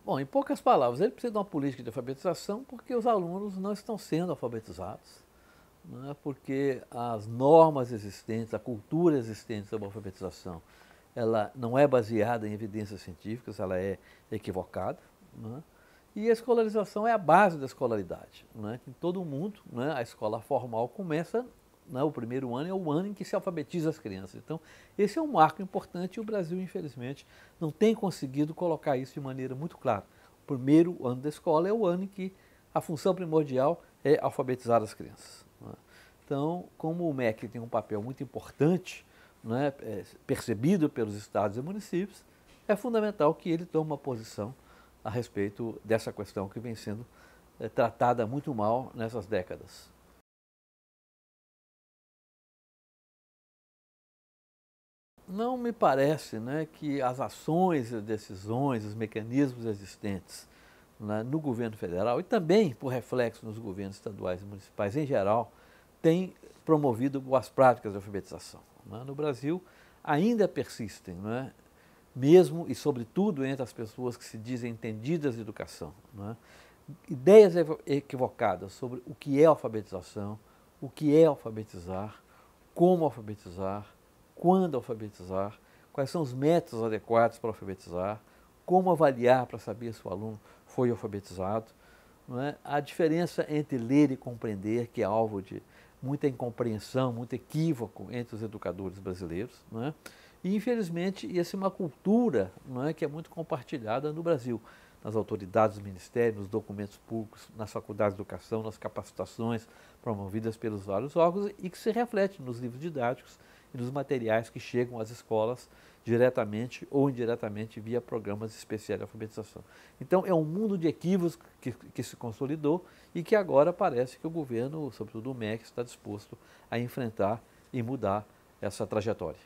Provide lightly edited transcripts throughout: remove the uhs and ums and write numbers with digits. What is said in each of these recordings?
Bom, em poucas palavras, ele precisa de uma política de alfabetização porque os alunos não estão sendo alfabetizados, né? Porque as normas existentes, a cultura existente sobre a alfabetização, ela não é baseada em evidências científicas, ela é equivocada, né? E a escolarização é a base da escolaridade, né? Em todo mundo, né, a escola formal começa, né, o primeiro ano é o ano em que se alfabetiza as crianças. Então, esse é um marco importante e o Brasil, infelizmente, não tem conseguido colocar isso de maneira muito clara. O primeiro ano da escola é o ano em que a função primordial é alfabetizar as crianças, né? Então, como o MEC tem um papel muito importante, né, percebido pelos estados e municípios, é fundamental que ele tome uma posição a respeito dessa questão que vem sendo tratada muito mal nessas décadas. Não me parece, né, que as ações, as decisões, os mecanismos existentes, né, no governo federal e também, por reflexo, nos governos estaduais e municipais em geral, têm promovido boas práticas de alfabetização, né? No Brasil ainda persistem, né, mesmo e sobretudo entre as pessoas que se dizem entendidas de educação, né, ideias equivocadas sobre o que é alfabetização, o que é alfabetizar, como alfabetizar, quando alfabetizar, quais são os métodos adequados para alfabetizar, como avaliar para saber se o aluno foi alfabetizado, não é? A diferença entre ler e compreender, que é alvo de muita incompreensão, muito equívoco entre os educadores brasileiros, não é? E infelizmente essa é uma cultura, não é, que é muito compartilhada no Brasil, nas autoridades do Ministério, nos documentos públicos, nas faculdades de educação, nas capacitações promovidas pelos vários órgãos e que se reflete nos livros didáticos e nos materiais que chegam às escolas diretamente ou indiretamente via programas especiais de alfabetização. Então é um mundo de equívocos que se consolidou e que agora parece que o governo, sobretudo o MEC, está disposto a enfrentar e mudar essa trajetória.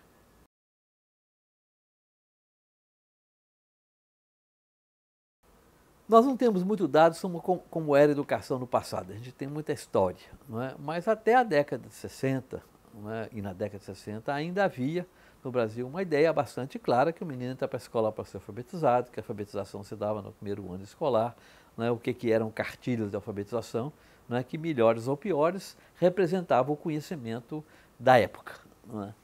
Nós não temos muito dados sobre como era a educação no passado, a gente tem muita história, não é? Mas até a década de 60, não é? E na década de 60 ainda havia no Brasil uma ideia bastante clara que o menino está para a escola para ser alfabetizado, que a alfabetização se dava no primeiro ano escolar, não é? O que eram cartilhas de alfabetização, não é? Que melhores ou piores representavam o conhecimento da época, não é?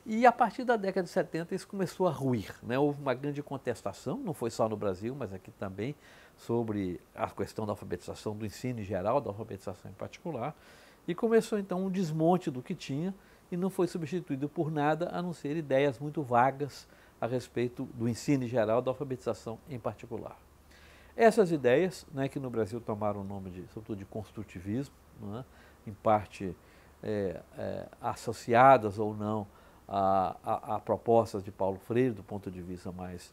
E a partir da década de 70 isso começou a ruir, né? Houve uma grande contestação, não foi só no Brasil, mas aqui também, sobre a questão da alfabetização, do ensino em geral, da alfabetização em particular, e começou então um desmonte do que tinha e não foi substituído por nada a não ser ideias muito vagas a respeito do ensino em geral, da alfabetização em particular. Essas ideias, né, que no Brasil tomaram o nome de, sobretudo, de construtivismo, né, em parte associadas ou não a propostas de Paulo Freire do ponto de vista mais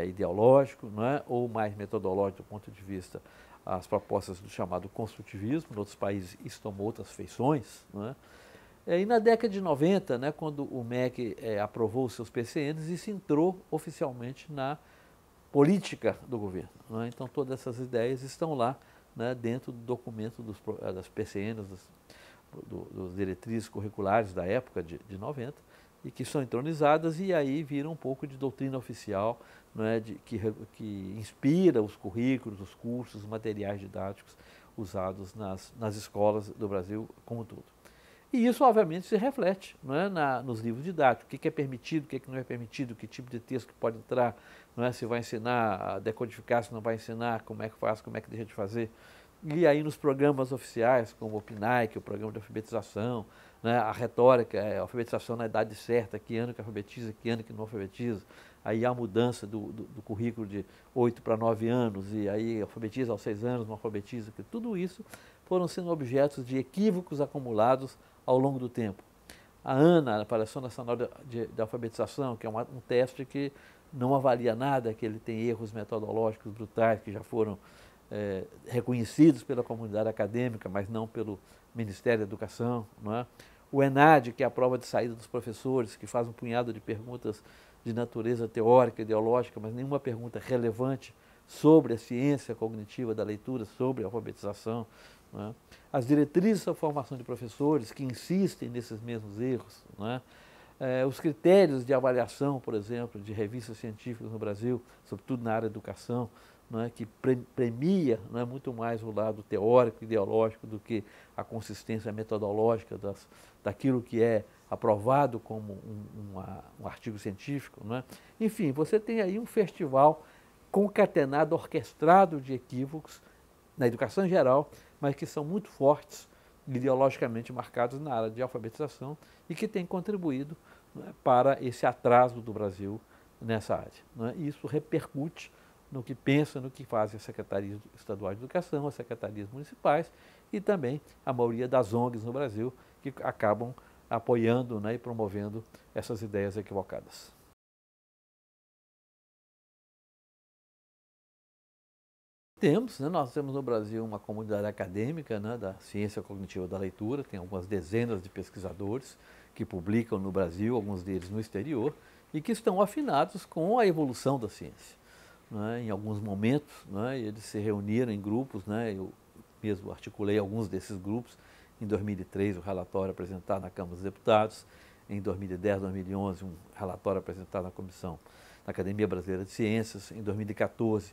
ideológico, não é? Ou mais metodológico do ponto de vista as propostas do chamado construtivismo. Em outros países isso tomou outras feições, não é? E na década de 90, né, quando o MEC aprovou os seus PCNs, isso entrou oficialmente na política do governo, não é? Então todas essas ideias estão lá, né, dentro do documento das PCNs, dos diretrizes curriculares da época de 90, e que são entronizadas e aí viram um pouco de doutrina oficial, não é, que inspira os currículos, os cursos, os materiais didáticos usados nas escolas do Brasil como um todo. E isso, obviamente, se reflete, não é, nos livros didáticos. O que é permitido, o que não é permitido, que tipo de texto que pode entrar, não é, se vai ensinar a decodificar, se não vai ensinar, como é que faz, como é que deixa de fazer. E aí nos programas oficiais, como o PNAE, o programa de alfabetização, né, a retórica, a alfabetização na idade certa, que ano que alfabetiza, que ano que não alfabetiza. Aí há a mudança do currículo de 8 para 9 anos, e aí alfabetiza aos 6 anos, não alfabetiza. Tudo isso foram sendo objetos de equívocos acumulados ao longo do tempo. A ANA, a Avaliação Nacional de Alfabetização, que é um teste que não avalia nada, que ele tem erros metodológicos brutais que já foram reconhecidos pela comunidade acadêmica, mas não pelo Ministério da Educação, não é? O ENAD, que é a prova de saída dos professores, que faz um punhado de perguntas de natureza teórica, ideológica, mas nenhuma pergunta relevante sobre a ciência cognitiva da leitura, sobre a alfabetização, não é? As diretrizes da formação de professores, que insistem nesses mesmos erros, não é? Os critérios de avaliação, por exemplo, de revistas científicas no Brasil, sobretudo na área da educação, não é, que premia, não é, muito mais o lado teórico, ideológico, do que a consistência metodológica daquilo que é aprovado como um artigo científico. Não é? Enfim, você tem aí um festival concatenado, orquestrado de equívocos na educação em geral, mas que são muito fortes, ideologicamente marcados na área de alfabetização e que têm contribuído, não é, para esse atraso do Brasil nessa área. Não é? E isso repercute no que pensa, no que fazem as secretarias estaduais de educação, as secretarias municipais e também a maioria das ONGs no Brasil, que acabam apoiando, né, e promovendo essas ideias equivocadas. Temos, né, nós temos no Brasil uma comunidade acadêmica, né, da ciência cognitiva da leitura, tem algumas dezenas de pesquisadores que publicam no Brasil, alguns deles no exterior, e que estão afinados com a evolução da ciência. Né, em alguns momentos, né, eles se reuniram em grupos, né, eu mesmo articulei alguns desses grupos, em 2003 o relatório apresentado na Câmara dos Deputados, em 2010, 2011 um relatório apresentado na Comissão da Academia Brasileira de Ciências, em 2014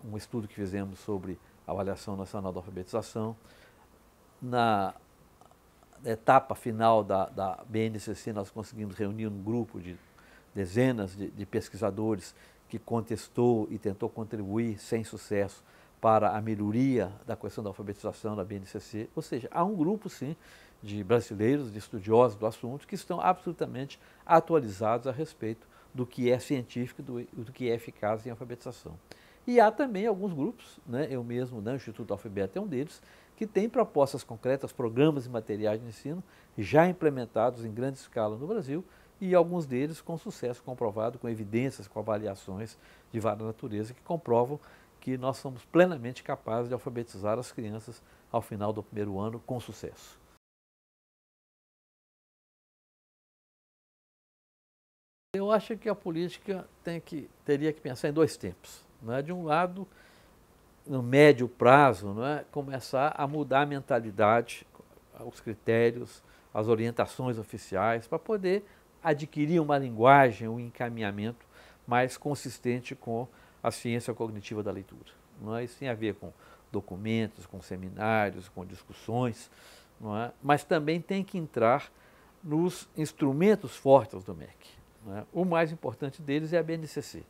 um estudo que fizemos sobre a avaliação nacional da alfabetização. Na etapa final da BNCC, nós conseguimos reunir um grupo de dezenas de pesquisadores que contestou e tentou contribuir, sem sucesso, para a melhoria da questão da alfabetização da BNCC. Ou seja, há um grupo, sim, de brasileiros, de estudiosos do assunto, que estão absolutamente atualizados a respeito do que é científico e do que é eficaz em alfabetização. E há também alguns grupos, né, eu mesmo, né, o Instituto Alfabeto é um deles, que tem propostas concretas, programas e materiais de ensino já implementados em grande escala no Brasil e alguns deles com sucesso comprovado, com evidências, com avaliações de várias natureza que comprovam que nós somos plenamente capazes de alfabetizar as crianças ao final do primeiro ano com sucesso. Eu acho que a política teria que pensar em dois tempos. Não é? De um lado, no médio prazo, não é? Começar a mudar a mentalidade, os critérios, as orientações oficiais, para poder adquirir uma linguagem, um encaminhamento mais consistente com a ciência cognitiva da leitura. Não é? Isso tem a ver com documentos, com seminários, com discussões, não é? Mas também tem que entrar nos instrumentos fortes do MEC. Não é? O mais importante deles é a BNCC.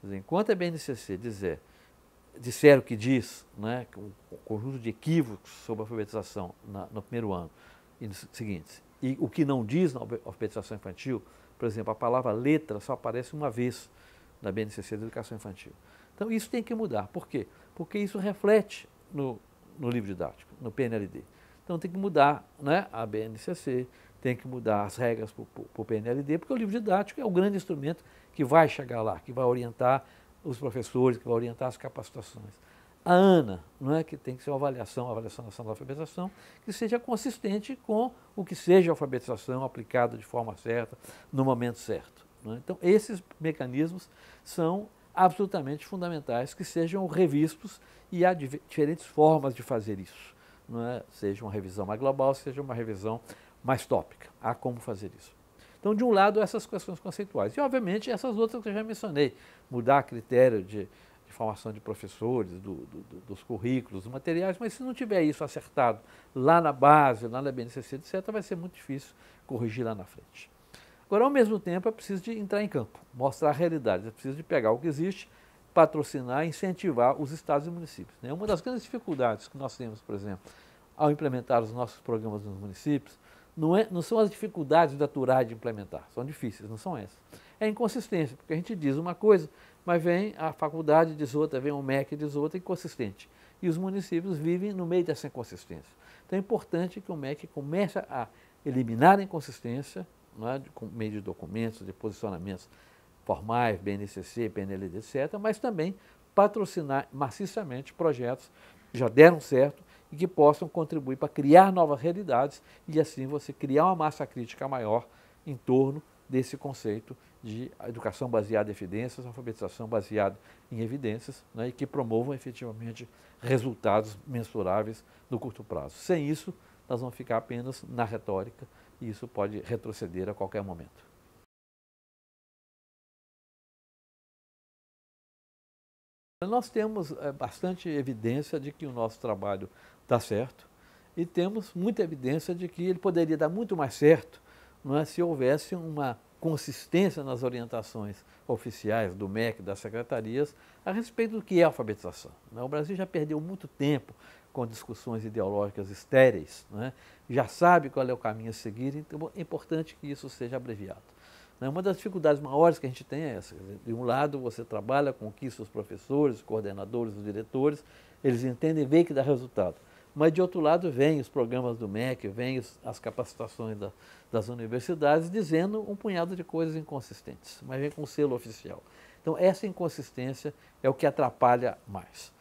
Quer dizer, enquanto a BNCC disser o que diz, né, um conjunto de equívocos sobre a alfabetização no primeiro ano e nos seguintes, e o que não diz na alfabetização infantil, por exemplo, a palavra letra só aparece uma vez na BNCC da educação infantil. Então isso tem que mudar. Por quê? Porque isso reflete no livro didático, no PNLD. Então tem que mudar, né, a BNCC, tem que mudar as regras para o PNLD, porque o livro didático é o grande instrumento que vai chegar lá, que vai orientar os professores, que vai orientar as capacitações. A ANA, não é, que tem que ser uma avaliação nacional da alfabetização, que seja consistente com o que seja a alfabetização aplicada de forma certa, no momento certo. Não é? Então, esses mecanismos são absolutamente fundamentais, que sejam revistos e há diferentes formas de fazer isso. Não é? Seja uma revisão mais global, seja uma revisão mais tópica. Há como fazer isso. Então, de um lado, essas questões conceituais. E, obviamente, essas outras que eu já mencionei. Mudar critério de formação de professores, dos currículos, dos materiais, mas se não tiver isso acertado lá na base, lá na BNCC, etc., vai ser muito difícil corrigir lá na frente. Agora, ao mesmo tempo, é preciso de entrar em campo, mostrar a realidade. É preciso de pegar o que existe, patrocinar e incentivar os estados e municípios. Né? Uma das grandes dificuldades que nós temos, por exemplo, ao implementar os nossos programas nos municípios, não são as dificuldades naturais de implementar, são difíceis, não são essas. É a inconsistência, porque a gente diz uma coisa, mas vem a faculdade diz outra, vem o MEC diz outra, inconsistente. E os municípios vivem no meio dessa inconsistência. Então é importante que o MEC comece a eliminar a inconsistência, não é, com meio de documentos, de posicionamentos formais, BNCC, PNLD, etc., mas também patrocinar maciçamente projetos que já deram certo e que possam contribuir para criar novas realidades e assim você criar uma massa crítica maior em torno desse conceito de educação baseada em evidências, alfabetização baseada em evidências, né, e que promovam efetivamente resultados mensuráveis no curto prazo. Sem isso, nós vamos ficar apenas na retórica e isso pode retroceder a qualquer momento. Nós temos bastante evidência de que o nosso trabalho dá certo e temos muita evidência de que ele poderia dar muito mais certo, não é, se houvesse uma consistência nas orientações oficiais do MEC, das secretarias, a respeito do que é alfabetização. O Brasil já perdeu muito tempo com discussões ideológicas estéreis, já sabe qual é o caminho a seguir, então é importante que isso seja abreviado. Uma das dificuldades maiores que a gente tem é essa. De um lado, você trabalha com que os professores, os coordenadores, os diretores, eles entendem e veem que dá resultado. Mas, de outro lado, vêm os programas do MEC, vêm as capacitações das universidades, dizendo um punhado de coisas inconsistentes, mas vem com selo oficial. Então, essa inconsistência é o que atrapalha mais.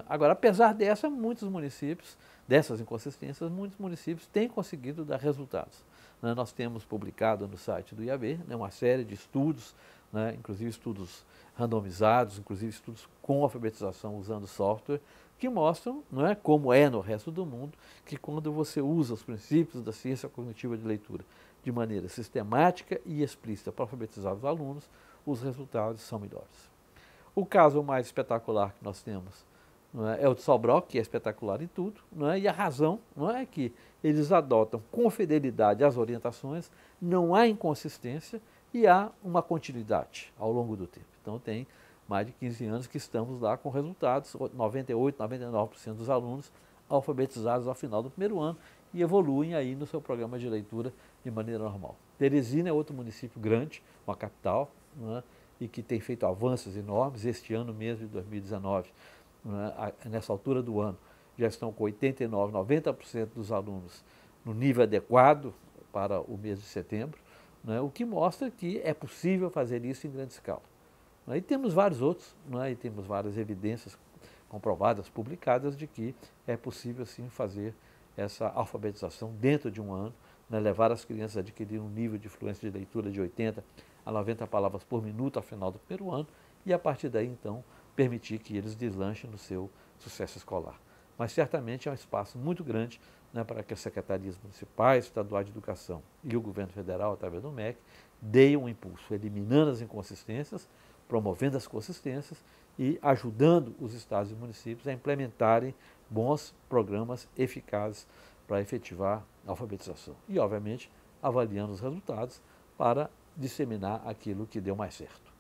Agora, apesar dessas inconsistências, muitos municípios têm conseguido dar resultados. Nós temos publicado no site do IAB uma série de estudos, inclusive estudos randomizados, inclusive estudos com alfabetização usando software, que mostram, como é no resto do mundo, que quando você usa os princípios da ciência cognitiva de leitura de maneira sistemática e explícita para alfabetizar os alunos, os resultados são melhores. O caso mais espetacular que nós temos é o de Solbrock, que é espetacular em tudo, e a razão é que eles adotam com fidelidade as orientações, não há inconsistência e há uma continuidade ao longo do tempo. Então tem mais de 15 anos que estamos lá com resultados, 98%, 99% dos alunos alfabetizados ao final do primeiro ano e evoluem aí no seu programa de leitura de maneira normal. Teresina é outro município grande, uma capital, e que tem feito avanços enormes. Este ano mesmo, de 2019, nessa altura do ano, já estão com 89%, 90% dos alunos no nível adequado para o mês de setembro, o que mostra que é possível fazer isso em grande escala. E temos vários outros, e temos várias evidências comprovadas, publicadas, de que é possível sim fazer essa alfabetização dentro de um ano, levar as crianças a adquirir um nível de fluência de leitura de 80 a 90 palavras por minuto ao final do primeiro ano e a partir daí então permitir que eles deslanchem no seu sucesso escolar. Mas certamente é um espaço muito grande para que as secretarias municipais, estaduais de educação e o governo federal, através do MEC, deem um impulso, eliminando as inconsistências, promovendo as consistências e ajudando os estados e municípios a implementarem bons programas eficazes para efetivar a alfabetização. E, obviamente, avaliando os resultados para disseminar aquilo que deu mais certo.